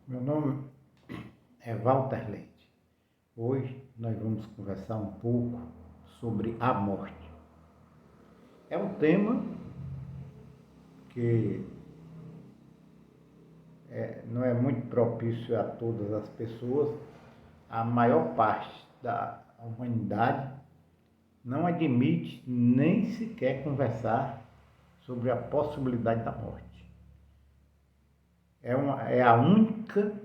Meu nome é Walter Leite. Hoje nós vamos conversar um pouco sobre a morte. É um tema que não é muito propício a todas as pessoas. A maior parte da humanidade não admite nem sequer conversar sobre a possibilidade da morte. É a única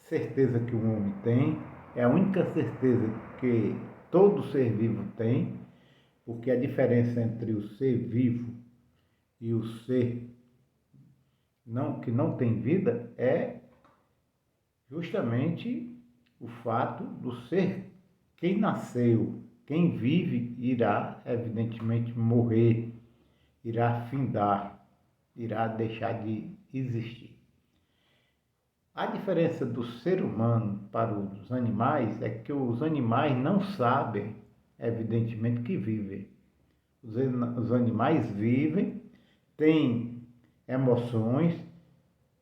certeza que o homem tem, é a única certeza que todo ser vivo tem, porque a diferença entre o ser vivo e o ser que não tem vida é justamente o fato do ser. Quem nasceu, quem vive, irá evidentemente morrer, irá findar, irá deixar de existir. A diferença do ser humano para os animais é que os animais não sabem, evidentemente, que vivem. Os animais vivem, têm emoções,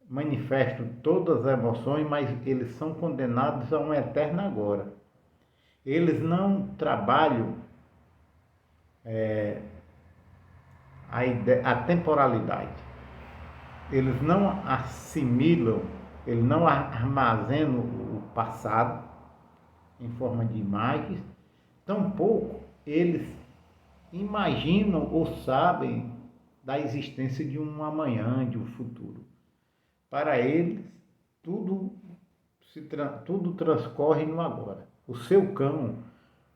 manifestam todas as emoções, mas eles são condenados a um eterno agora. Eles não trabalham a temporalidade. Eles não assimilam, eles não armazenam o passado em forma de imagens, tampouco eles imaginam ou sabem da existência de um amanhã, de um futuro. Para eles, tudo transcorre no agora. O seu cão,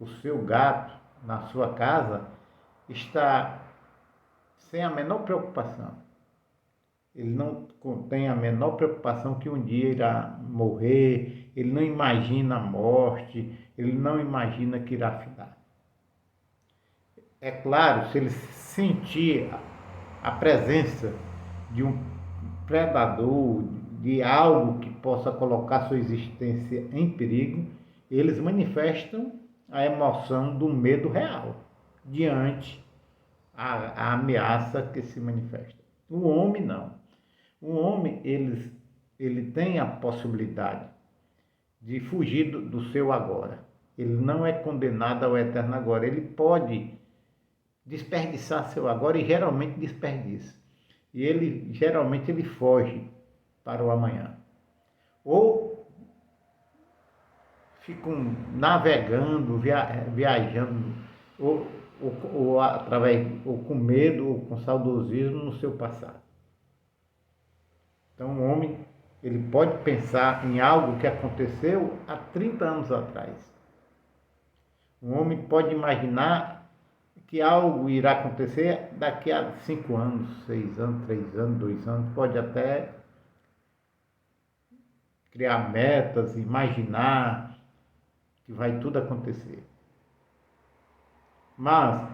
o seu gato na sua casa está sem a menor preocupação. Ele não tem a menor preocupação que um dia irá morrer, ele não imagina a morte, ele não imagina que irá ficar. É claro, se ele sentir a presença de um predador, de algo que possa colocar sua existência em perigo, eles manifestam a emoção do medo real diante a ameaça que se manifesta. O homem não. O homem ele tem a possibilidade de fugir do seu agora. Ele não é condenado ao eterno agora. Ele pode desperdiçar seu agora e geralmente desperdiça. E geralmente ele foge para o amanhã. Ou ficam navegando, viajando, ou com medo, ou com saudosismo no seu passado. Então o homem ele pode pensar em algo que aconteceu há 30 anos atrás. O homem pode imaginar que algo irá acontecer daqui a 5 anos, 6 anos, 3 anos, 2 anos, pode até criar metas, imaginar que vai tudo acontecer. Mas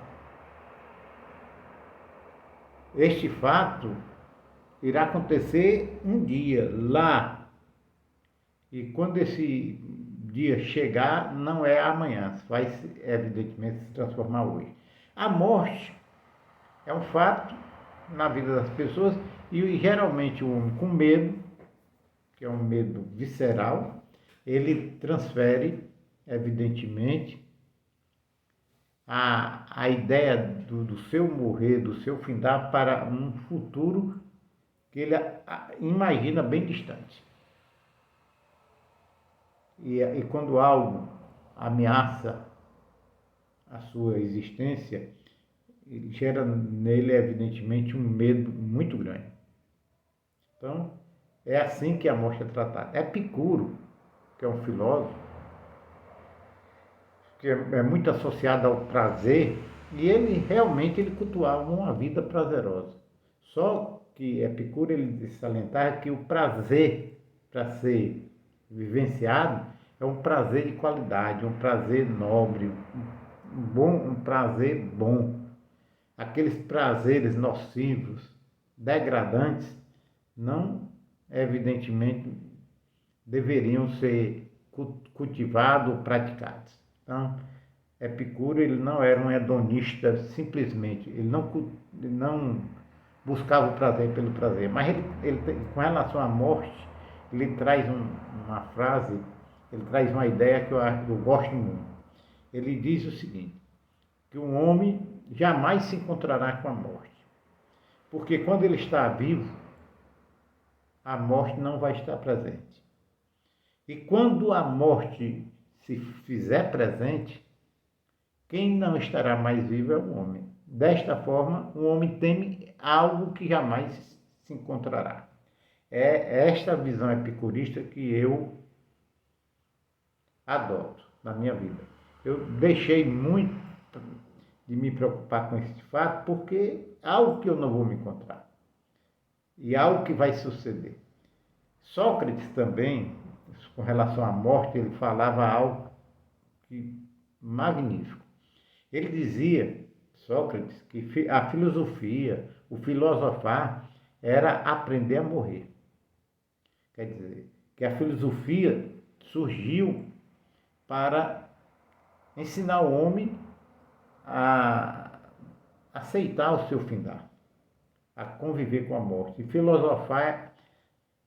este fato irá acontecer um dia lá. E quando esse dia chegar, não é amanhã, vai evidentemente se transformar hoje. A morte é um fato na vida das pessoas e geralmente o homem com medo, que é um medo visceral, ele transfere evidentemente a ideia do seu morrer, do seu findar para um futuro que ele imagina bem distante. E quando algo ameaça a sua existência, ele gera nele, evidentemente, um medo muito grande. Então, é assim que a morte é tratada. Epicuro, que é um filósofo, que é muito associado ao prazer, e ele realmente cultuava uma vida prazerosa. Só que Epicuro ele salientava que o prazer para ser vivenciado é um prazer de qualidade, um prazer nobre, um prazer bom. Aqueles prazeres nocivos, degradantes, não evidentemente deveriam ser cultivados ou praticados. Então, Epicuro ele não era um hedonista simplesmente, ele não buscava o prazer pelo prazer, mas ele com relação à morte, ele traz uma frase, ele traz uma ideia que eu gosto muito. Ele diz o seguinte, que o homem jamais se encontrará com a morte. Porque quando ele está vivo, a morte não vai estar presente. E quando a morte se fizer presente, quem não estará mais vivo é o homem. Desta forma, o homem teme algo que jamais se encontrará. É esta visão epicurista que eu adoto na minha vida. Eu deixei muito de me preocupar com esse fato, porque é algo que eu não vou me encontrar. E é algo que vai suceder. Sócrates também, com relação à morte, ele falava algo magnífico. Ele dizia, Sócrates, que a filosofia, o filosofar, era aprender a morrer. Quer dizer, que a filosofia surgiu para ensinar o homem a aceitar o seu findar, a conviver com a morte. E filosofar,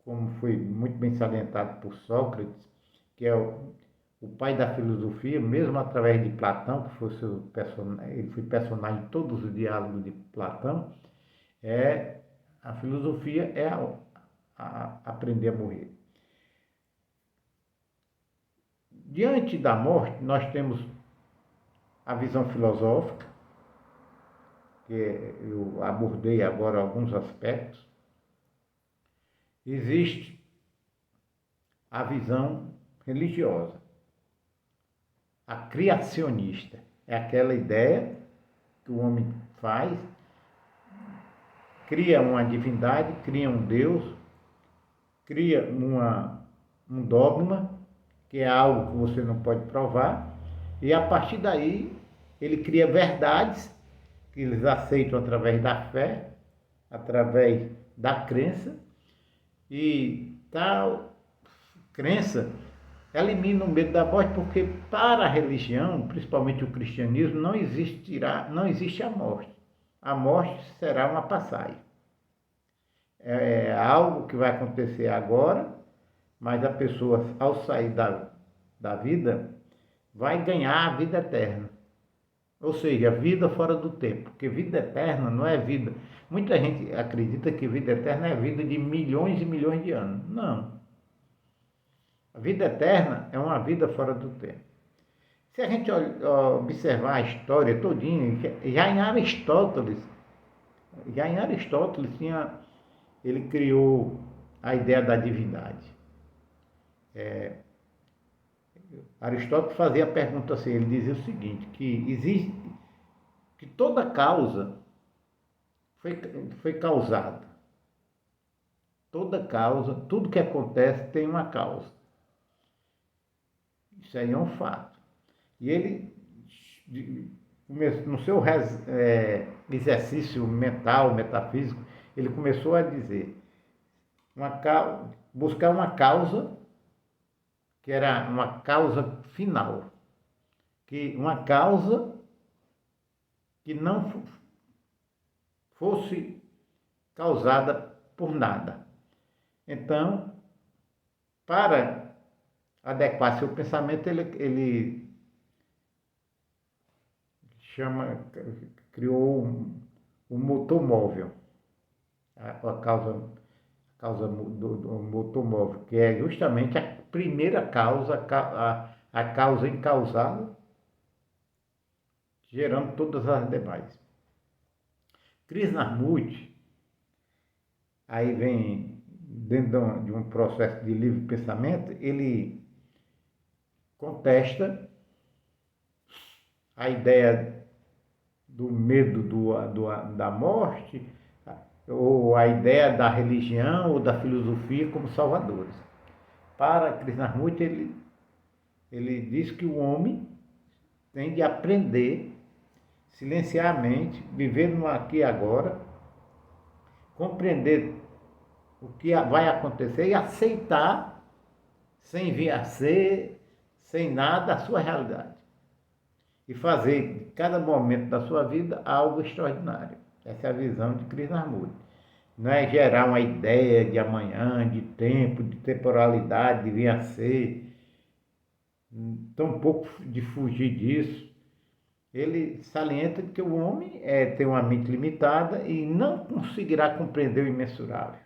como foi muito bem salientado por Sócrates, que é o pai da filosofia, mesmo através de Platão, que foi ele foi personagem em todos os diálogos de Platão, a filosofia é aprender a morrer. Diante da morte, nós temos a visão filosófica, que eu abordei agora alguns aspectos. Existe a visão religiosa, a criacionista. É aquela ideia que o homem faz, cria uma divindade, cria um Deus, cria um dogma, que é algo que você não pode provar, e a partir daí ele cria verdades que eles aceitam através da fé, através da crença, e tal crença elimina o medo da morte, porque para a religião, principalmente o cristianismo, não existe a morte. A morte será uma passagem. É algo que vai acontecer agora, mas a pessoa, ao sair da vida, vai ganhar a vida eterna. Ou seja, vida fora do tempo. Porque vida eterna não é vida. Muita gente acredita que vida eterna é vida de milhões e milhões de anos. Não. A vida eterna é uma vida fora do tempo. Se a gente observar a história todinha, já em Aristóteles ele criou a ideia da divindade. Aristóteles fazia a pergunta assim, ele dizia o seguinte, que toda causa foi causada. Toda causa, tudo que acontece tem uma causa. Isso aí é um fato. E ele, no seu exercício mental, metafísico, ele começou a dizer, buscar uma causa que era uma causa final, uma causa que não fosse causada por nada. Então, para adequar seu pensamento, ele criou um motor móvel, a causa do motor móvel, que é justamente a primeira causa, a causa incausada, gerando todas as demais. Krishnamurti, aí vem dentro de um processo de livre pensamento, ele contesta a ideia do medo da morte, ou a ideia da religião ou da filosofia como salvadores. Para Krishnamurti, ele diz que o homem tem de aprender, silenciar a mente, viver no aqui e agora, compreender o que vai acontecer e aceitar, sem vir a ser, sem nada, a sua realidade. E fazer de cada momento da sua vida algo extraordinário. Essa é a visão de Krishnamurti. não é gerar uma ideia de amanhã, de tempo, de temporalidade, de vir a ser, tampouco de fugir disso. Ele salienta que o homem tem uma mente limitada e não conseguirá compreender o imensurável.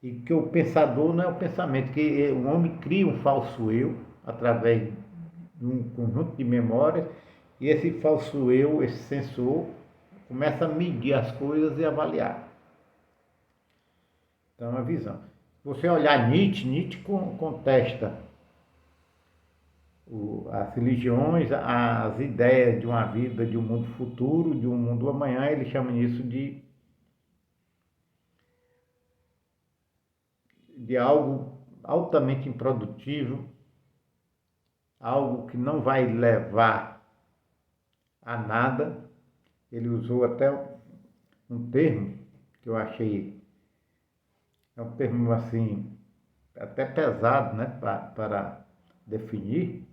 E que o pensador não é o pensamento, que o homem cria um falso eu através de um conjunto de memórias, e esse falso eu, esse sensor, começa a medir as coisas e avaliar. Então, é uma visão. Se você olhar Nietzsche contesta as religiões, as ideias de uma vida, de um mundo futuro, de um mundo amanhã. Ele chama isso de algo altamente improdutivo, algo que não vai levar a nada. Ele usou até um termo que eu achei, é um termo assim, até pesado, né, para definir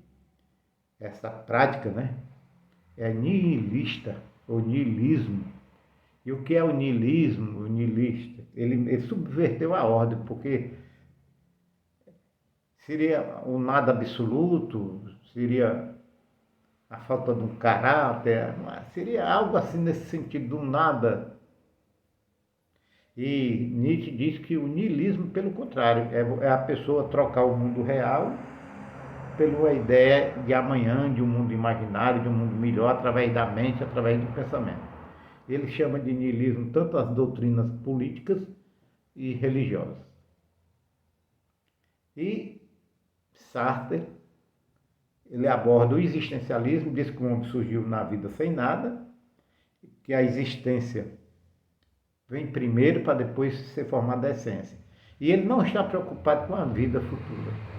essa prática, né? É nihilista, ou nihilismo. E o que é o nihilismo, o nihilista? Ele subverteu a ordem, porque seria o nada absoluto, seria a falta de um caráter, seria algo assim nesse sentido, do nada. E Nietzsche diz que o nihilismo, pelo contrário, é a pessoa trocar o mundo real pela ideia de amanhã, de um mundo imaginário, de um mundo melhor, através da mente, através do pensamento. Ele chama de niilismo tanto as doutrinas políticas e religiosas. E Sartre, ele aborda o existencialismo, diz que o homem surgiu na vida sem nada, que a existência vem primeiro para depois ser formada a essência. E ele não está preocupado com a vida futura,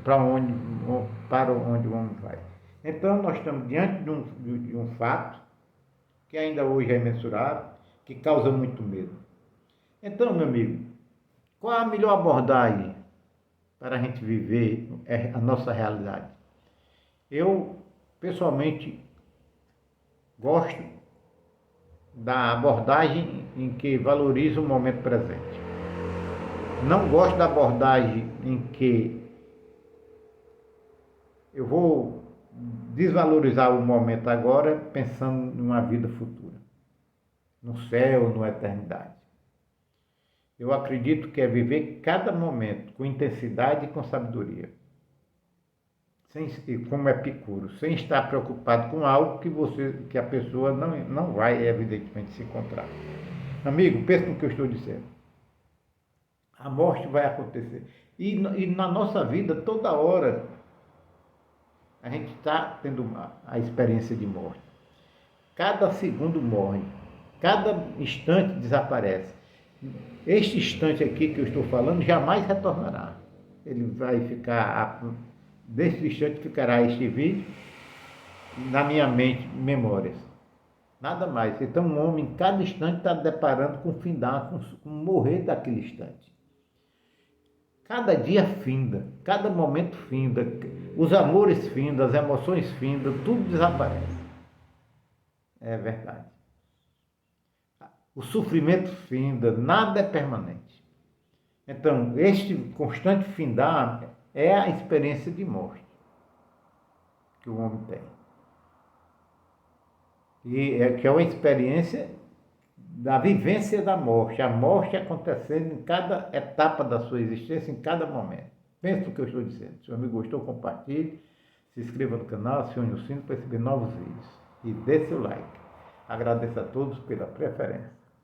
para onde o homem vai. Então, nós estamos diante de um fato que ainda hoje é imensurável, que causa muito medo. Então, meu amigo, qual a melhor abordagem para a gente viver a nossa realidade? Eu, pessoalmente, gosto da abordagem em que valoriza o momento presente. Não gosto da abordagem em que eu vou desvalorizar o momento agora pensando numa vida futura, no céu, na eternidade. Eu acredito que é viver cada momento com intensidade e com sabedoria. Como Epicuro, sem estar preocupado com algo que a pessoa não vai, evidentemente, se encontrar. Amigo, pense no que eu estou dizendo. A morte vai acontecer. E na nossa vida, toda hora, a gente está tendo a experiência de morte. Cada segundo morre, cada instante desaparece. Este instante aqui que eu estou falando jamais retornará. Ele vai ficar, desse instante ficará este vídeo, na minha mente, memórias. Nada mais. Então o homem, em cada instante, está deparando com o findar, com o morrer daquele instante. Cada dia finda, cada momento finda, os amores findam, as emoções findam, tudo desaparece. É verdade. O sofrimento finda, nada é permanente. Então, este constante findar é a experiência de morte que o homem tem. E que é uma experiência da vivência da morte, a morte acontecendo em cada etapa da sua existência, em cada momento. Pense no que eu estou dizendo. Se o amigo gostou, compartilhe, se inscreva no canal, acione o sino para receber novos vídeos e dê seu like. Agradeço a todos pela preferência.